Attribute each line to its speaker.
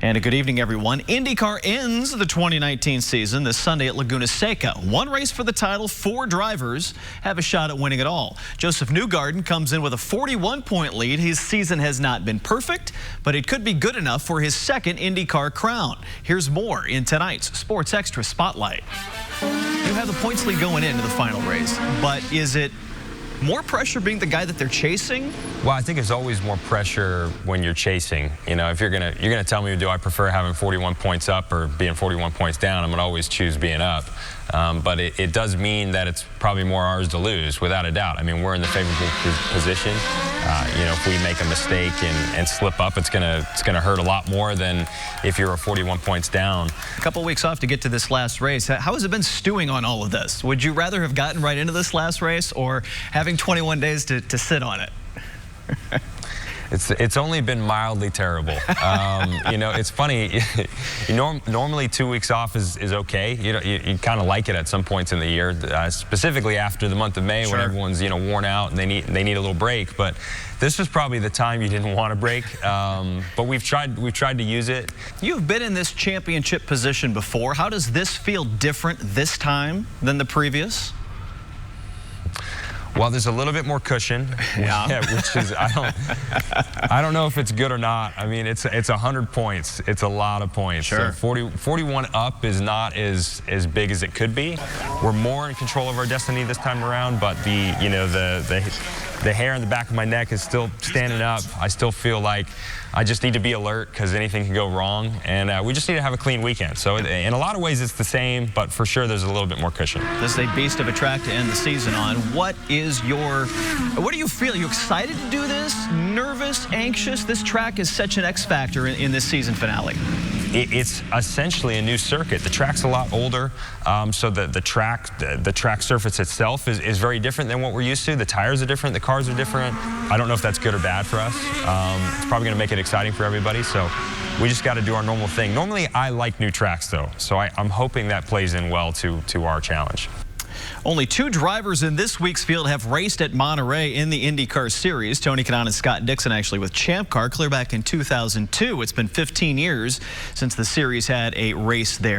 Speaker 1: And a good evening, everyone. IndyCar ends the 2019 season this Sunday at Laguna Seca. One race for the title, 4 drivers have a shot at winning it all. Josef Newgarden comes in with a 41-point lead. His season has not been perfect, but it could be good enough for his second IndyCar crown. Here's more in tonight's Sports Extra Spotlight. You have the points lead going into the final race, but is it more pressure being the guy that they're chasing?
Speaker 2: Well, I think it's always more pressure when you're chasing. You know, if you're gonna tell me, do I prefer having 41 points up or being 41 points down? I'm gonna always choose being up. But it does mean that it's probably more ours to lose, without a doubt. I mean, we're in the favorable position. You know, if we make a mistake and slip up, it's gonna hurt a lot more than if you're 41 points down.
Speaker 1: A couple weeks off to get to this last race. How has it been stewing on all of this? Would you rather have gotten right into this last race or having 21 days to sit on it?
Speaker 2: It's only been mildly terrible. You know, it's funny. Normally 2 weeks off is okay. You kind of like it at some points in the year, specifically after the month of May,
Speaker 1: Sure,
Speaker 2: when everyone's worn out and they need a little break. But this was probably the time you didn't want a break. But we've tried to use it.
Speaker 1: You've been in this championship position before. How does this feel different this time than the previous?
Speaker 2: Well, there's a little bit more cushion,
Speaker 1: yeah.
Speaker 2: Which is I don't know if it's good or not. I mean, it's 100 points. It's a lot of points.
Speaker 1: Sure.
Speaker 2: So 41 up is not as big as it could be. We're more in control of our destiny this time around, but the hair on the back of my neck is still standing up. I still feel like I just need to be alert because anything can go wrong, and we just need to have a clean weekend. So in a lot of ways it's the same, but for sure there's a little bit more cushion.
Speaker 1: This is a beast of a track to end the season on. What do you feel? Are you excited to do this? Nervous? Anxious? This track is such an X factor in this season finale.
Speaker 2: It's essentially a new circuit. The track's a lot older, so the track surface itself is very different than what we're used to. The tires are different, the cars are different. I don't know if that's good or bad for us. It's probably going to make it exciting for everybody, so we just got to do our normal thing. Normally, I like new tracks, though, so I'm hoping that plays in well to our challenge.
Speaker 1: Only 2 drivers in this week's field have raced at Monterey in the IndyCar Series. Tony Kanaan and Scott Dixon actually with Champ Car clear back in 2002. It's been 15 years since the series had a race there.